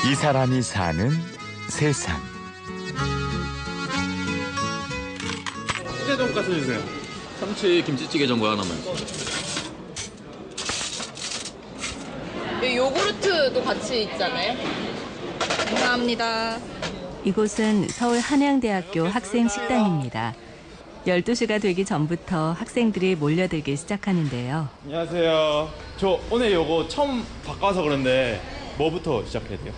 이 사람이 사는 세상. 수제 돈가스 주세요. 참치 김치찌개 전골 하나만. 여기 요구르트도 같이 있잖아요. 감사합니다. 이곳은 서울 한양대학교 학생 식당입니다. 12시가 되기 전부터 학생들이 몰려들기 시작하는데요. 안녕하세요. 저 오늘 요거 처음 바꿔서 그런데 뭐부터 시작해야 돼요?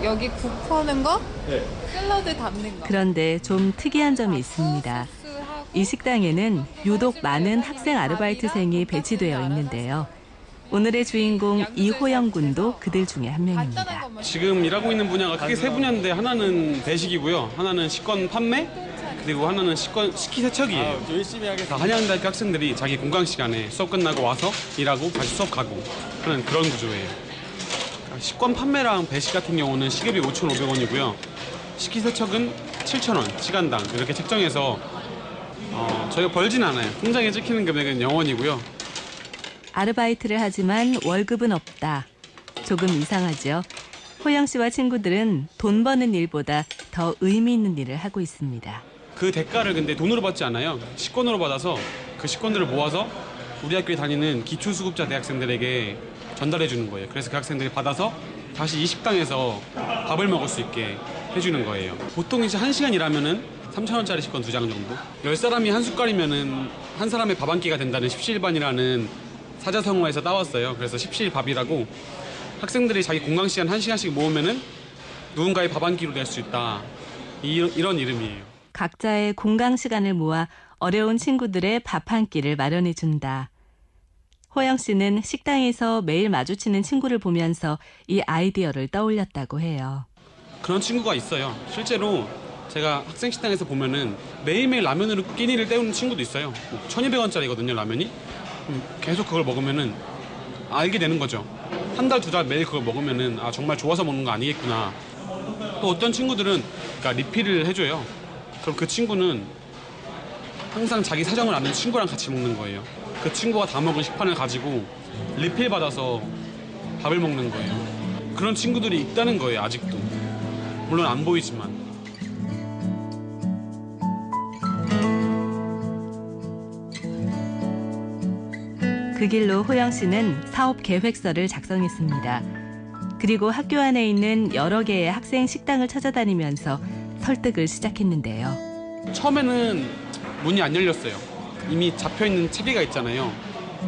여기 국 퍼는 거? 네. 샐러드 담는 거. 그런데 좀 특이한 점이 있습니다. 이 식당에는 유독 많은 학생 아르바이트생이 배치되어 있는데요. 오늘의 주인공 이호영 군도 그들 중에 한 명입니다. 지금 일하고 있는 분야가 크게 세 분야인데 하나는 배식이고요. 하나는 식권 판매, 그리고 하나는 식기세척이에요. 열심히 하겠습니다. 다 한양대학교 학생들이 자기 공강 시간에 수업 끝나고 와서 일하고 다시 수업 가고 하는 그런 구조예요. 식권 판매랑 배식 같은 경우는 시급이 5,500원이고요. 식기세척은 7,000원, 시간당 이렇게 책정해서 저희가 벌진 않아요. 통장에 찍히는 금액은 0원이고요. 아르바이트를 하지만 월급은 없다. 조금 이상하죠? 호영 씨와 친구들은 돈 버는 일보다 더 의미 있는 일을 하고 있습니다. 그 대가를 근데 돈으로 받지 않아요. 식권으로 받아서 그 식권들을 모아서 우리 학교에 다니는 기초수급자 대학생들에게 전달해 주는 거예요. 그래서 그 학생들이 받아서 다시 이 식당에서 밥을 먹을 수 있게 해주는 거예요. 보통 이제 1시간 일하면은 3,000원짜리 식권 2장 정도? 10사람이 한 숟갈이면은 한 사람의 밥 한 끼가 된다는 십시일반이라는 사자성어에서 따왔어요. 그래서 십시일밥이라고 학생들이 자기 공강 시간 1시간씩 모으면은 누군가의 밥 한 끼로 될 수 있다. 이런 이름이에요. 각자의 공강 시간을 모아 어려운 친구들의 밥 한 끼를 마련해 준다. 호영 씨는 식당에서 매일 마주치는 친구를 보면서 이 아이디어를 떠올렸다고 해요. 그런 친구가 있어요. 실제로 제가 학생 식당에서 보면은 매일매일 라면으로 끼니를 때우는 친구도 있어요. 1,200원짜리거든요, 라면이. 계속 그걸 먹으면은 알게 되는 거죠. 한 달, 2달 매일 그걸 먹으면은 정말 좋아서 먹는 거 아니겠구나. 또 어떤 친구들은 그러니까 리필을 해줘요. 그럼 그 친구는 항상 자기 사정을 아는 친구랑 같이 먹는 거예요. 그 친구가 다 먹은 식판을 가지고 리필 받아서 밥을 먹는 거예요. 그런 친구들이 있다는 거예요, 아직도. 물론 안 보이지만. 그 길로 호영 씨는 사업 계획서를 작성했습니다. 그리고 학교 안에 있는 여러 개의 학생 식당을 찾아다니면서 설득을 시작했는데요. 처음에는 문이 안 열렸어요. 이미 잡혀있는 체계가 있잖아요.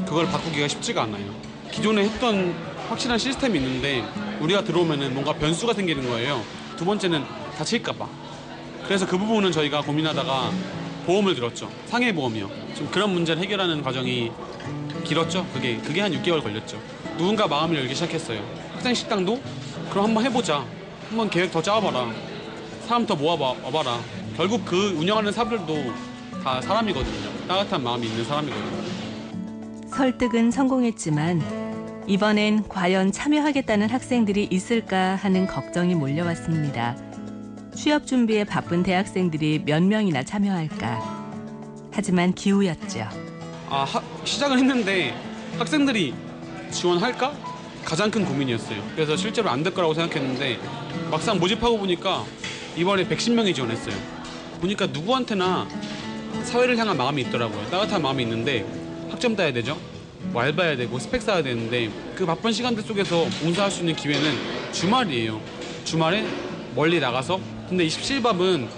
그걸 바꾸기가 쉽지가 않아요. 기존에 했던 확실한 시스템이 있는데 우리가 들어오면은 뭔가 변수가 생기는 거예요. 두 번째는 다칠까 봐. 그래서 그 부분은 저희가 고민하다가 보험을 들었죠. 상해보험이요. 좀 그런 문제를 해결하는 과정이 길었죠. 그게 한 6개월 걸렸죠. 누군가 마음을 열기 시작했어요. 학생 식당도 그럼 한번 해보자. 한번 계획 더 짜와봐라. 사람 더 모아봐라. 결국 그 운영하는 사람들도 다 사람이거든요. 따뜻한 마음이 있는 사람이거든요. 설득은 성공했지만 이번엔 과연 참여하겠다는 학생들이 있을까 하는 걱정이 몰려왔습니다. 취업 준비에 바쁜 대학생들이 몇 명이나 참여할까. 하지만 기우였죠. 시작을 했는데 학생들이 지원할까? 가장 큰 고민이었어요. 그래서 실제로 안 될 거라고 생각했는데 막상 모집하고 보니까 이번에 110명이 지원했어요. 보니까 누구한테나 사회를 향한 마음이 있더라고요. 따뜻한 마음이 있는데 학점 따야 되죠. 뭐 알바해야 되고 스펙 쌓아야 되는데 그 바쁜 시간들 속에서 봉사할 수 있는 기회는 주말이에요. 주말에 멀리 나가서 근데 이 십시일밥은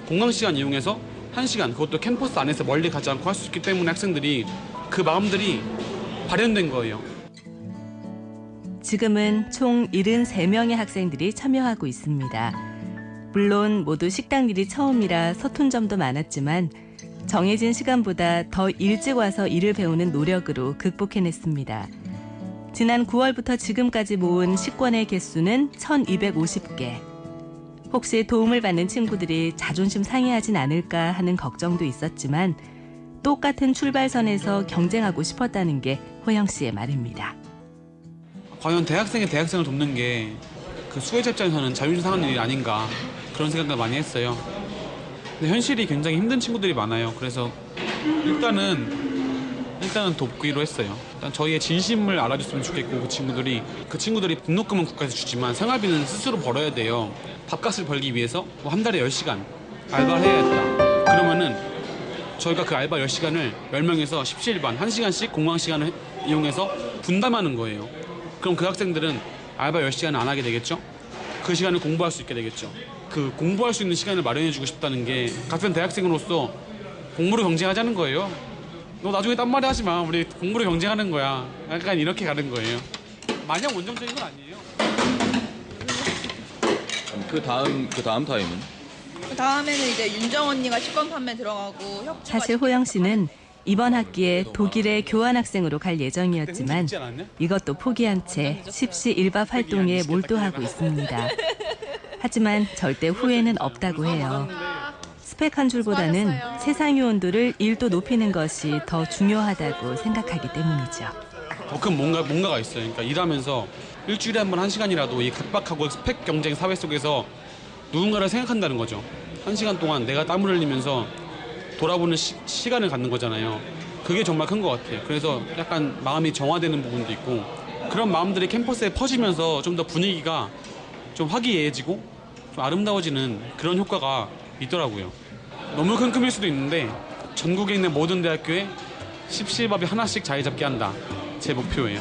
공강 시간 이용해서 1시간 그것도 캠퍼스 안에서 멀리 가지 않고 할 수 있기 때문에 학생들이 그 마음들이 발현된 거예요. 지금은 총 73명의 학생들이 참여하고 있습니다. 물론 모두 식당 일이 처음이라 서툰 점도 많았지만 정해진 시간보다 더 일찍 와서 일을 배우는 노력으로 극복해냈습니다. 지난 9월부터 지금까지 모은 식권의 개수는 1,250개. 혹시 도움을 받는 친구들이 자존심 상해하진 않을까 하는 걱정도 있었지만 똑같은 출발선에서 경쟁하고 싶었다는 게 호영 씨의 말입니다. 과연 대학생이 대학생을 돕는 게 그 수혜자 입장에서는 자존심 상하는 일이 아닌가 그런 생각을 많이 했어요. 근데 현실이 굉장히 힘든 친구들이 많아요. 그래서 일단은 일단은 돕기로 했어요. 일단 저희의 진심을 알아줬으면 좋겠고 그 친구들이 등록금은 국가에서 주지만 생활비는 스스로 벌어야 돼요. 밥값을 벌기 위해서 뭐 한 달에 10시간 알바를 해야겠다. 그러면은 저희가 그 알바 10시간을 10명에서 17반 1시간씩 공강 시간을 이용해서 분담하는 거예요. 그럼 그 학생들은 알바 10시간을 안 하게 되겠죠? 그 시간을 공부할 수 있게 되겠죠. 그 공부할 수 있는 시간을 마련해주고 싶다는 게 같은 대학생으로서 공부로 경쟁하자는 거예요. 너 나중에 딴 말이 하지 마. 우리 공부로 경쟁하는 거야. 약간 이렇게 가는 거예요. 마냥 원정적인 건 아니에요. 그 다음 타임은? 그 다음에는 이제 윤정 언니가 식권 판매 들어가고 혁주가 사실 호영 씨는 이번 학기에 독일에 교환학생으로 갈 예정이었지만 이것도 포기한 채 십시 일밥 활동에 몰두하고 있습니다. 하지만 절대 후회는 없다고 해요. 스펙 한 줄보다는 세상의 온도를 1도 높이는 것이 더 중요하다고 생각하기 때문이죠. 더 큰 뭔가가 있어요. 그러니까 일하면서 일주일에 한 번 1시간이라도 이 각박하고 스펙 경쟁 사회 속에서 누군가를 생각한다는 거죠. 1시간 동안 내가 땀을 흘리면서 돌아보는 시간을 갖는 거잖아요. 그게 정말 큰 것 같아요. 그래서 약간 마음이 정화되는 부분도 있고 그런 마음들이 캠퍼스에 퍼지면서 좀 더 분위기가 좀 화기애애해지고 좀 아름다워지는 그런 효과가 있더라고요. 너무 큰 꿈일 수도 있는데 전국에 있는 모든 대학교에 십시일밥이 하나씩 자리 잡게 한다. 제 목표예요.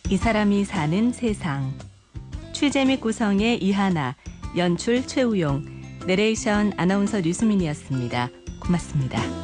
이 사람이 사는 세상. 취재 및 구성의 이하나, 연출 최우용, 내레이션 아나운서 류수민이었습니다. 고맙습니다.